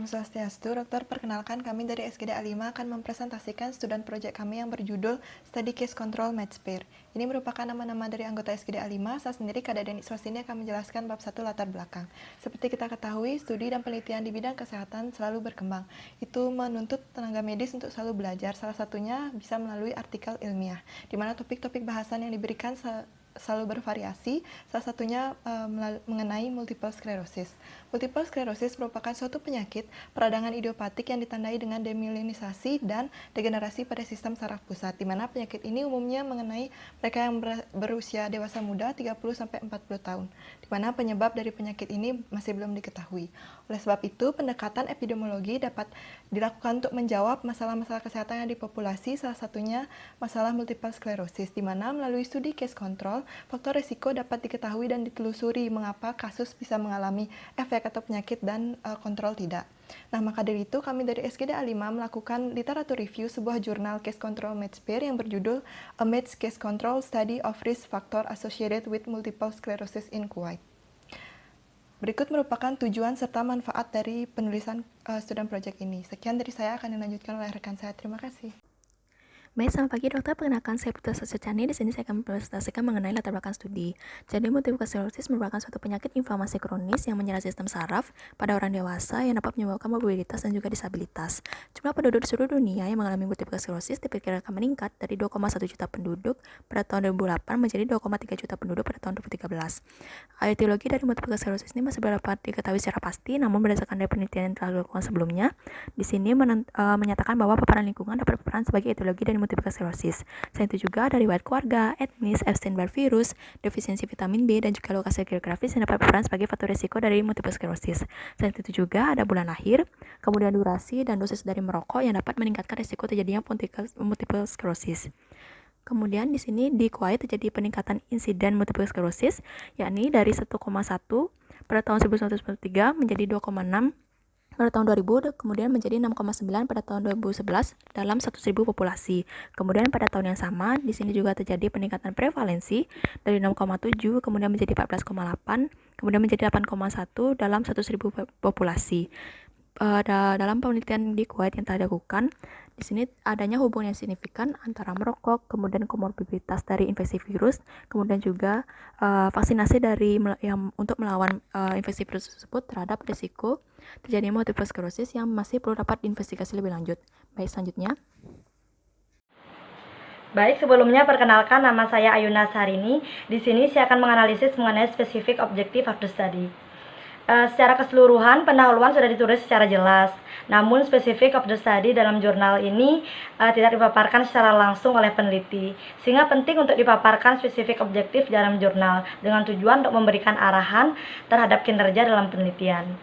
Om Swastiastu, Dokter. Perkenalkan, kami dari SGD A5 akan mempresentasikan student project kami yang berjudul Study Case Control Medsphere. Ini merupakan nama-nama dari anggota SGD A5. Saya sendiri, Kak Deni Swastini, akan menjelaskan bab 1 latar belakang. Seperti kita ketahui, studi dan penelitian di bidang kesehatan selalu berkembang. Itu menuntut tenaga medis untuk selalu belajar. Salah satunya bisa melalui artikel ilmiah, di mana topik-topik bahasan yang diberikan selalu bervariasi, salah satunya mengenai multiple sclerosis. Multiple sclerosis merupakan suatu penyakit peradangan idiopatik yang ditandai dengan demyelinisasi dan degenerasi pada sistem saraf pusat, di mana penyakit ini umumnya mengenai mereka yang berusia dewasa muda 30-40 tahun, di mana penyebab dari penyakit ini masih belum diketahui. Oleh sebab itu, pendekatan epidemiologi dapat dilakukan untuk menjawab masalah-masalah kesehatan yang di populasi, salah satunya masalah multiple sclerosis, di mana melalui studi case control faktor risiko dapat diketahui dan ditelusuri mengapa kasus bisa mengalami efek atau penyakit dan kontrol tidak. Nah, maka dari itu kami dari SGD A5 melakukan literatur review sebuah jurnal case control Medsphere yang berjudul A Med Case Control Study of Risk Factor Associated with Multiple Sclerosis in Kuwait. Berikut merupakan tujuan serta manfaat dari penulisan student project ini. Sekian dari saya, akan dilanjutkan oleh rekan saya. Terima kasih. Baik, selamat pagi dokter. Perkenalkan, saya Putra Sasyacani. Di sini saya akan mempresentasikan mengenai latar belakang studi. Jadi, multiple sclerosis merupakan suatu penyakit inflamasi kronis yang menyerang sistem saraf pada orang dewasa yang dapat menyebabkan mobilitas dan juga disabilitas. Jumlah penduduk di seluruh dunia yang mengalami multiple sclerosis diperkirakan meningkat dari 2,1 juta penduduk pada tahun 2008 menjadi 2,3 juta penduduk pada tahun 2013. Etiologi dari multiple sclerosis ini masih dapat diketahui secara pasti, namun berdasarkan dari penelitian yang telah dilakukan sebelumnya, di sini menyatakan bahwa paparan lingkungan dapat berperan sebagai etiologi dari multiple sclerosis. Selain itu juga dari riwayat keluarga, etnis, Epstein-Barr virus, defisiensi vitamin B, dan juga lokasi geografis yang dapat berperan sebagai faktor risiko dari multiple sclerosis. Selain itu juga ada bulan lahir, kemudian durasi dan dosis dari merokok yang dapat meningkatkan risiko terjadinya multiple sclerosis. Kemudian di sini di Kuwait terjadi peningkatan insiden multiple sclerosis, yakni dari 1,1 pada tahun 1993 menjadi 2,6 pada tahun 2000, kemudian menjadi 6,9 pada tahun 2011 dalam 100.000 populasi. Kemudian pada tahun yang sama, di sini juga terjadi peningkatan prevalensi dari 6,7 kemudian menjadi 14,8, kemudian menjadi 8,1 dalam 100.000 populasi. Dalam penelitian di Kuwait yang telah dilakukan, di sini adanya hubungan yang signifikan antara merokok, kemudian komorbiditas dari infeksi virus, kemudian juga vaksinasi untuk melawan infeksi virus tersebut terhadap risiko terjadinya multiple sclerosis yang masih perlu dapat diinvestigasi lebih lanjut. Baik, selanjutnya. Baik, sebelumnya perkenalkan, nama saya Ayuna Sarini. Di sini saya akan menganalisis mengenai spesifik objektif of the study. Secara keseluruhan, pendahuluan sudah ditulis secara jelas. Namun, spesifik of the study dalam jurnal ini tidak dipaparkan secara langsung oleh peneliti. Sehingga penting untuk dipaparkan spesifik objektif dalam jurnal dengan tujuan untuk memberikan arahan terhadap kinerja dalam penelitian.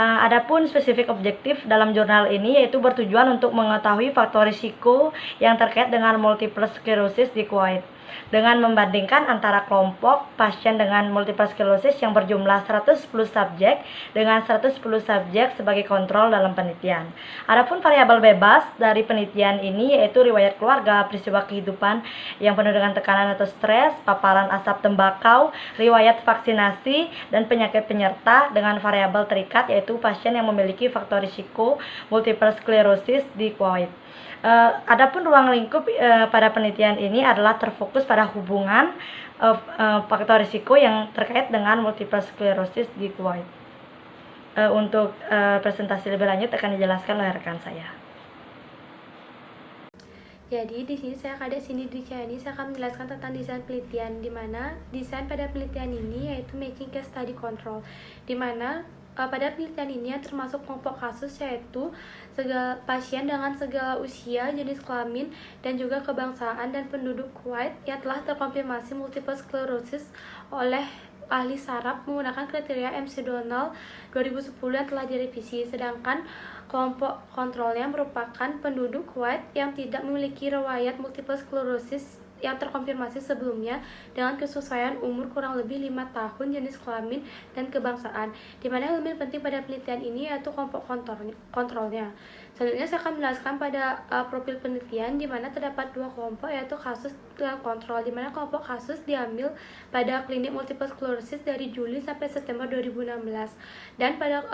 Adapun spesifik objektif dalam jurnal ini yaitu bertujuan untuk mengetahui faktor risiko yang terkait dengan multiple sclerosis di Kuwait dengan membandingkan antara kelompok pasien dengan multiple sclerosis yang berjumlah 110 subjek dengan 110 subjek sebagai kontrol dalam penelitian. Adapun variabel bebas dari penelitian ini yaitu riwayat keluarga, peristiwa kehidupan yang penuh dengan tekanan atau stres, paparan asap tembakau, riwayat vaksinasi, dan penyakit penyerta dengan variabel terikat yaitu pasien yang memiliki faktor risiko multiple sclerosis di Kuwait. Adapun ruang lingkup pada penelitian ini adalah terfokus pada hubungan faktor risiko yang terkait dengan multiple sclerosis di Kuwait. Untuk presentasi lebih lanjut akan dijelaskan oleh rekan saya. Jadi di sini saya akan menjelaskan tentang desain penelitian, di mana desain pada penelitian ini yaitu making case study control, di mana pada penelitian ini termasuk kelompok kasus yaitu segala pasien dengan segala usia, jenis kelamin, dan juga kebangsaan dan penduduk Kuwait yang telah terkonfirmasi multiple sclerosis oleh ahli saraf menggunakan kriteria MC-Donald 2010 yang telah direvisi. Sedangkan kelompok kontrolnya merupakan penduduk Kuwait yang tidak memiliki riwayat multiple sclerosis yang terkonfirmasi sebelumnya dengan kesesuaian umur kurang lebih 5 tahun, jenis kelamin, dan kebangsaan, di mana elemen penting pada penelitian ini yaitu kelompok kontrolnya. Selanjutnya saya akan menjelaskan pada profil penelitian, di mana terdapat dua kelompok yaitu kasus studi kontrol, di mana kelompok kasus diambil pada klinik multiple sclerosis dari Juli sampai September 2016. Dan pada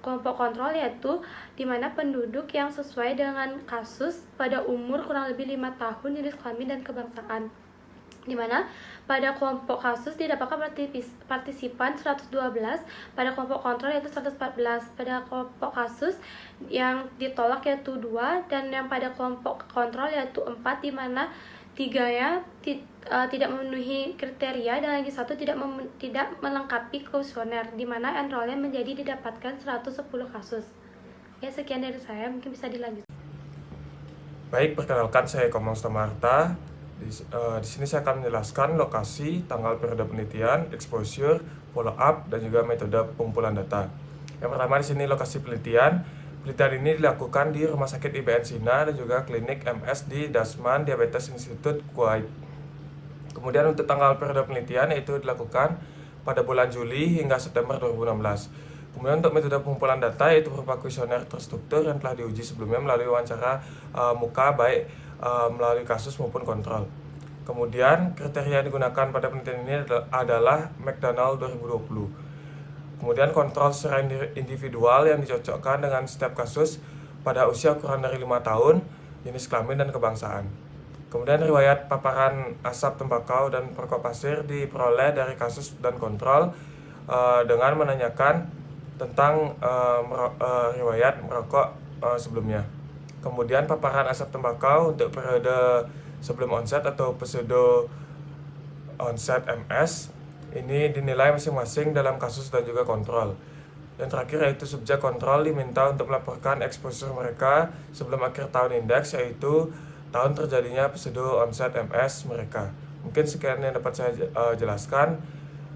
kelompok kontrol yaitu di mana penduduk yang sesuai dengan kasus pada umur kurang lebih 5 tahun, jenis kelamin dan kebangsaan. Di mana pada kelompok kasus didapatkan partisipan 112, pada kelompok kontrol yaitu 114. Pada kelompok kasus yang ditolak yaitu 2, dan yang pada kelompok kontrol yaitu 4, di mana 3-nya tidak memenuhi kriteria dan lagi 1 tidak melengkapi kuesioner, di mana enrollnya menjadi didapatkan 110 kasus. Ya, sekian dari saya, mungkin bisa dilanjut. Baik, perkenalkan saya Komang Stamarta. Di sini saya akan menjelaskan lokasi, tanggal periode penelitian, exposure, follow up, dan juga metode pengumpulan data. Yang pertama di sini lokasi penelitian. Penelitian ini dilakukan di Rumah Sakit IBN Sina dan juga Klinik MS di Dasman Diabetes Institute, Kuwait. Kemudian untuk tanggal periode penelitian yaitu dilakukan pada bulan Juli hingga September 2016. Kemudian untuk metode pengumpulan data yaitu berupa kuesioner terstruktur yang telah diuji sebelumnya melalui wawancara muka baik melalui kasus maupun kontrol. Kemudian kriteria yang digunakan pada penelitian ini adalah McDonald 2020. Kemudian kontrol secara individual yang dicocokkan dengan setiap kasus pada usia kurang dari 5 tahun, jenis kelamin dan kebangsaan. Kemudian riwayat paparan asap tembakau dan perokok pasir diperoleh dari kasus dan kontrol dengan menanyakan tentang riwayat merokok sebelumnya. Kemudian paparan asap tembakau untuk periode sebelum onset atau pseudo onset MS ini dinilai masing-masing dalam kasus dan juga kontrol. Dan terakhir yaitu subjek kontrol diminta untuk melaporkan exposure mereka sebelum akhir tahun indeks, yaitu tahun terjadinya pseudo onset MS mereka. Mungkin sekian yang dapat saya jelaskan.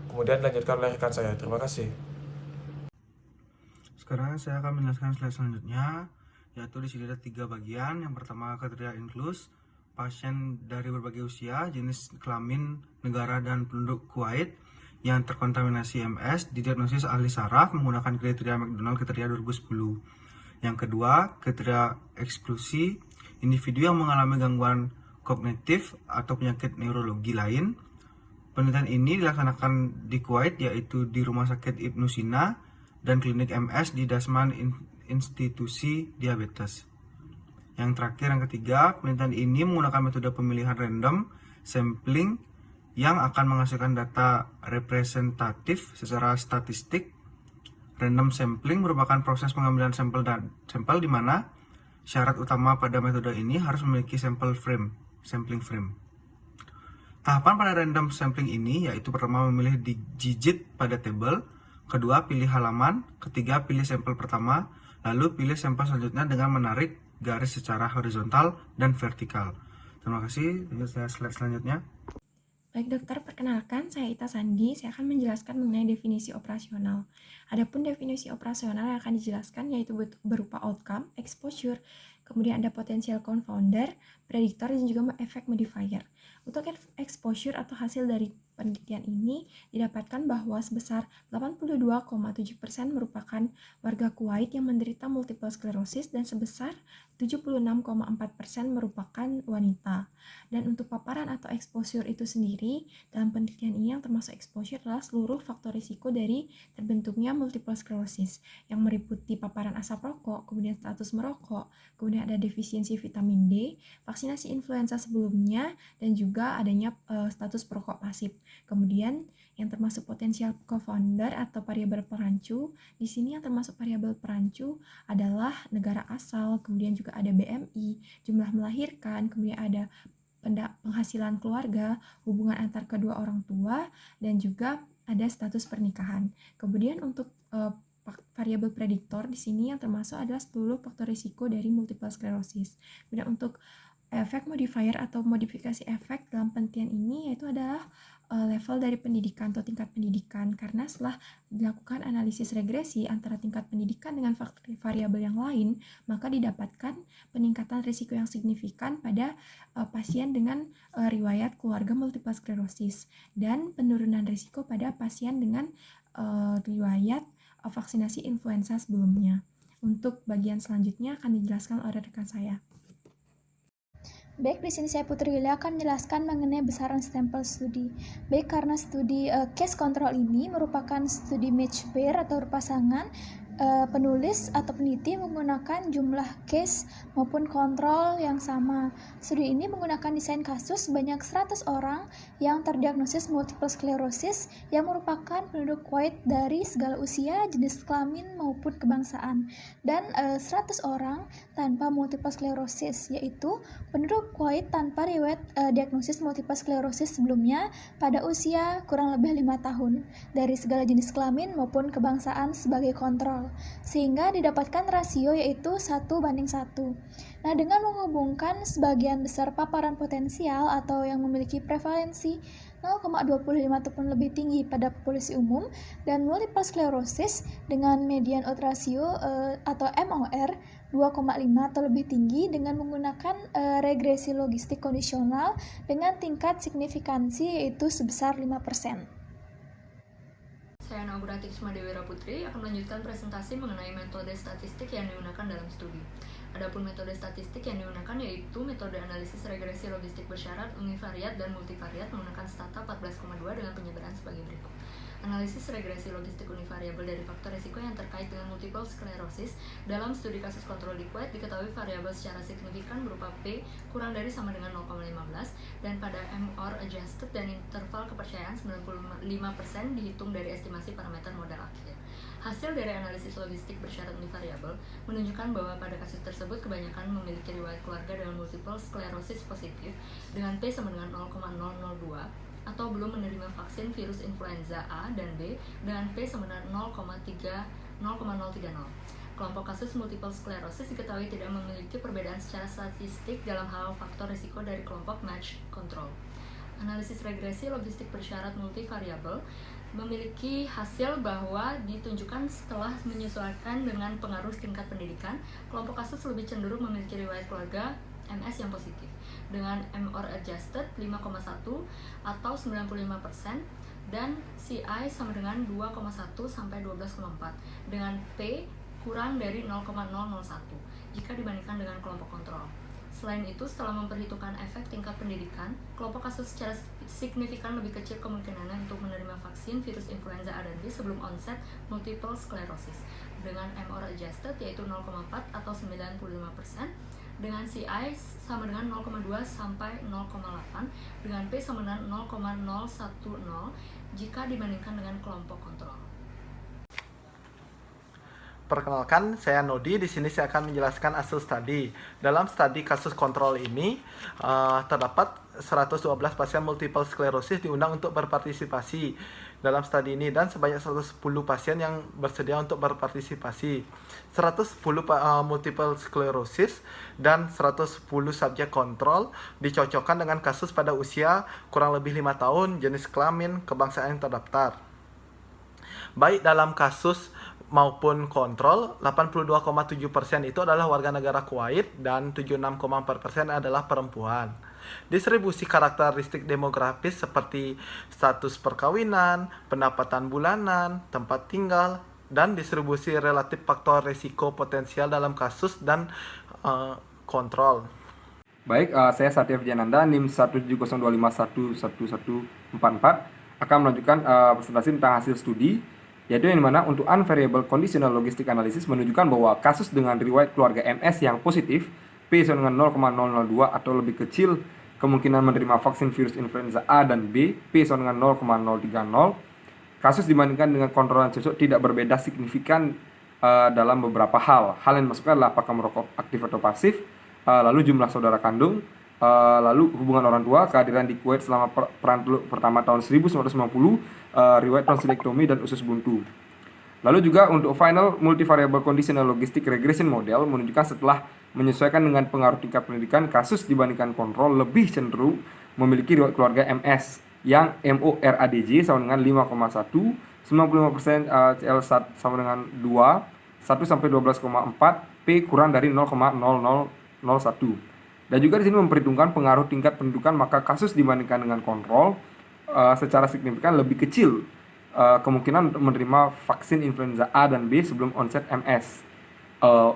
Kemudian dilanjutkan oleh rekan saya. Terima kasih. Sekarang saya akan menjelaskan slide selanjutnya, yaitu di sini ada 3 bagian. Yang pertama kriteria inklus, pasien dari berbagai usia, jenis kelamin, negara dan penduduk Kuwait yang terkontaminasi MS didiagnosis ahli saraf menggunakan kriteria McDonald kriteria 2010. Yang kedua, kriteria eksklusi, individu yang mengalami gangguan kognitif atau penyakit neurologi lain. Penelitian ini dilaksanakan di Kuwait, yaitu di Rumah Sakit Ibnu Sina dan Klinik MS di Dasman Institusi Diabetes. Yang terakhir, yang ketiga, penelitian ini menggunakan metode pemilihan random sampling yang akan menghasilkan data representatif secara statistik. Random sampling merupakan proses pengambilan sampel di mana syarat utama pada metode ini harus memiliki sampling frame. Tahapan pada random sampling ini yaitu pertama memilih digit pada tabel, kedua pilih halaman, ketiga pilih sampel pertama, lalu pilih sampel selanjutnya dengan menarik garis secara horizontal dan vertikal. Terima kasih. Lanjut saya slide selanjutnya. Baik dokter, perkenalkan saya Ita Sandi. Saya akan menjelaskan mengenai definisi operasional. Adapun definisi operasional yang akan dijelaskan yaitu berupa outcome, exposure, kemudian ada potential confounder, predictor, dan juga effect modifier. Untuk exposure atau hasil dari penelitian ini didapatkan bahwa sebesar 82,7% merupakan warga Kuwait yang menderita multiple sclerosis dan sebesar 76,4% merupakan wanita. Dan untuk paparan atau exposure itu sendiri, dalam penelitian ini yang termasuk exposure adalah seluruh faktor risiko dari terbentuknya multiple sclerosis yang meliputi paparan asap rokok, kemudian status merokok, kemudian ada defisiensi vitamin D, vaksinasi influenza sebelumnya, dan juga adanya status perokok pasif. Kemudian yang termasuk potensial co-founder atau variabel perancu, di sini yang termasuk variabel perancu adalah negara asal, kemudian juga ada BMI, jumlah melahirkan, kemudian ada penghasilan keluarga, hubungan antar kedua orang tua, dan juga ada status pernikahan. Kemudian untuk variabel prediktor di sini yang termasuk adalah seluruh faktor risiko dari multiple sclerosis. Kemudian untuk efek modifier atau modifikasi efek dalam penelitian ini yaitu adalah level dari pendidikan atau tingkat pendidikan, karena setelah dilakukan analisis regresi antara tingkat pendidikan dengan variabel yang lain, maka didapatkan peningkatan risiko yang signifikan pada pasien dengan riwayat keluarga multiple sclerosis dan penurunan risiko pada pasien dengan riwayat vaksinasi influenza sebelumnya. Untuk bagian selanjutnya akan dijelaskan oleh rekan saya. Baik, di sini saya Putri Yulia akan menjelaskan mengenai besaran stempel studi. Baik, karena studi case control ini merupakan studi match pair atau berpasangan, penulis atau peneliti menggunakan jumlah case maupun kontrol yang sama. Studi ini menggunakan desain kasus sebanyak 100 orang yang terdiagnosis multiple sclerosis yang merupakan penduduk white dari segala usia, jenis kelamin maupun kebangsaan, dan 100 orang tanpa multiple sclerosis, yaitu penduduk white tanpa riwayat diagnosis multiple sclerosis sebelumnya pada usia kurang lebih 5 tahun dari segala jenis kelamin maupun kebangsaan sebagai kontrol, sehingga didapatkan rasio yaitu 1:1. Nah, dengan menghubungkan sebagian besar paparan potensial atau yang memiliki prevalensi 0,25 ataupun lebih tinggi pada populasi umum dan multiple sclerosis dengan median odds ratio atau MOR 2,5 atau lebih tinggi dengan menggunakan regresi logistik kondisional dengan tingkat signifikansi yaitu sebesar 5%. Saya Naugurati Dewi Putri akan melanjutkan presentasi mengenai metode statistik yang digunakan dalam studi. Adapun metode statistik yang digunakan yaitu metode analisis regresi logistik bersyarat, univariat, dan multivariat menggunakan stata 14,2 dengan penyebaran sebagai berikut. Analisis regresi logistik univariabel dari faktor risiko yang terkait dengan multiple sclerosis dalam studi kasus kontrol di Kuwait diketahui variabel secara signifikan berupa P kurang dari sama dengan 0,15 dan pada MOR adjusted dan interval kepercayaan 95% dihitung dari estimasi parameter modal akhir. Hasil dari analisis logistik bersyarat univariabel menunjukkan bahwa pada kasus tersebut kebanyakan memiliki riwayat keluarga dengan multiple sclerosis positif dengan P sama dengan 0,002 atau belum menerima vaksin virus influenza A dan B dengan P sama dengan 0,030. Kelompok kasus multiple sclerosis diketahui tidak memiliki perbedaan secara statistik dalam hal faktor risiko dari kelompok match control. Analisis regresi logistik bersyarat multivariabel memiliki hasil bahwa ditunjukkan setelah menyesuaikan dengan pengaruh tingkat pendidikan, kelompok kasus lebih cenderung memiliki riwayat keluarga MS yang positif dengan MOR adjusted 5,1 atau 95% dan CI sama dengan 2,1 sampai 12,4 dengan P kurang dari 0,001 jika dibandingkan dengan kelompok kontrol. Selain itu, setelah memperhitungkan efek tingkat pendidikan, kelompok kasus secara signifikan lebih kecil kemungkinannya untuk menerima vaksin virus influenza A dan B sebelum onset multiple sclerosis dengan MOR adjusted yaitu 0,4 atau 95% dengan CI sama dengan 0,2 sampai 0,8 dengan P sama dengan 0,010 jika dibandingkan dengan kelompok kontrol. Perkenalkan, saya Nodi. Di sini saya akan menjelaskan hasil studi. Dalam studi kasus kontrol ini, terdapat 112 pasien multiple sclerosis diundang untuk berpartisipasi dalam studi ini dan sebanyak 110 pasien yang bersedia untuk berpartisipasi. 110 multiple sclerosis dan 110 subjek kontrol dicocokkan dengan kasus pada usia kurang lebih 5 tahun, jenis kelamin, kebangsaan yang terdaftar. Baik dalam kasus maupun kontrol, 82,7% itu adalah warga negara Kuwait dan 76,4% adalah perempuan. Distribusi karakteristik demografis seperti status perkawinan, pendapatan bulanan, tempat tinggal, dan distribusi relatif faktor risiko potensial dalam kasus dan kontrol. Baik, saya Satya Vijayananda, NIM 17025111144 akan melanjutkan presentasi tentang hasil studi, yaitu yang dimana untuk unvariable conditional logistic analysis menunjukkan bahwa kasus dengan riwayat keluarga MS yang positif P sama dengan 0,002 atau lebih kecil kemungkinan menerima vaksin virus influenza A dan B P sama dengan 0,030. Kasus dibandingkan dengan kontrol yang cocok tidak berbeda signifikan dalam beberapa hal. Hal yang masukkan adalah apakah merokok aktif atau pasif, lalu jumlah saudara kandung, lalu hubungan orang tua, kehadiran di Kuwait selama perang pertama tahun 1990, riwayat tonsilektomi dan usus buntu. Lalu juga untuk final multivariable conditional logistic regression model menunjukkan setelah menyesuaikan dengan pengaruh tingkat pendidikan, kasus dibandingkan kontrol lebih cenderung memiliki riwayat keluarga MS yang MORADJ sama dengan 5,1, 95% CL sama dengan 2, 1 sampai 12,4, P kurang dari 0,0001. Dan juga di sini memperhitungkan pengaruh tingkat pendidikan, maka kasus dibandingkan dengan kontrol secara signifikan lebih kecil kemungkinan untuk menerima vaksin influenza A dan B sebelum onset MS.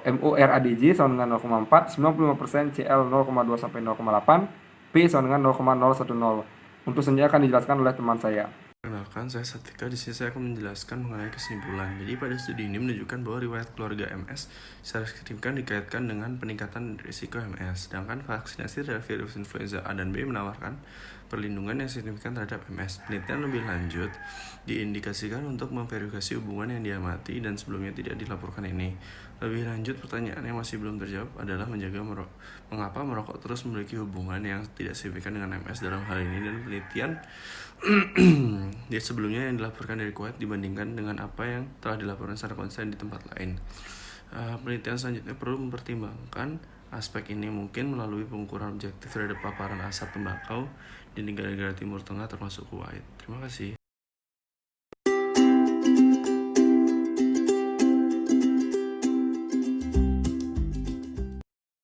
MORADJ sama dengan 0,4, 95% CL 0,2 sampai 0,8, P sama dengan 0,010. Untuk senja akan dijelaskan oleh teman saya. Perkenalkan, saya Satika. Di sini saya akan menjelaskan mengenai kesimpulan. Jadi pada studi ini menunjukkan bahwa riwayat keluarga MS secara signifikan dikaitkan dengan peningkatan risiko MS. Sedangkan vaksinasi terhadap virus influenza A dan B menawarkan perlindungan yang signifikan terhadap MS. Penelitian lebih lanjut diindikasikan untuk memverifikasi hubungan yang diamati dan sebelumnya tidak dilaporkan ini. Lebih lanjut, pertanyaan yang masih belum terjawab adalah mengapa merokok terus memiliki hubungan yang tidak signifikan dengan MS dalam hal ini, dan penelitian dia sebelumnya yang dilaporkan dari Kuwait dibandingkan dengan apa yang telah dilaporkan secara konsisten di tempat lain. Penelitian selanjutnya perlu mempertimbangkan aspek ini mungkin melalui pengukuran objektif terhadap paparan asap tembakau di negara-negara Timur Tengah termasuk Kuwait. Terima kasih.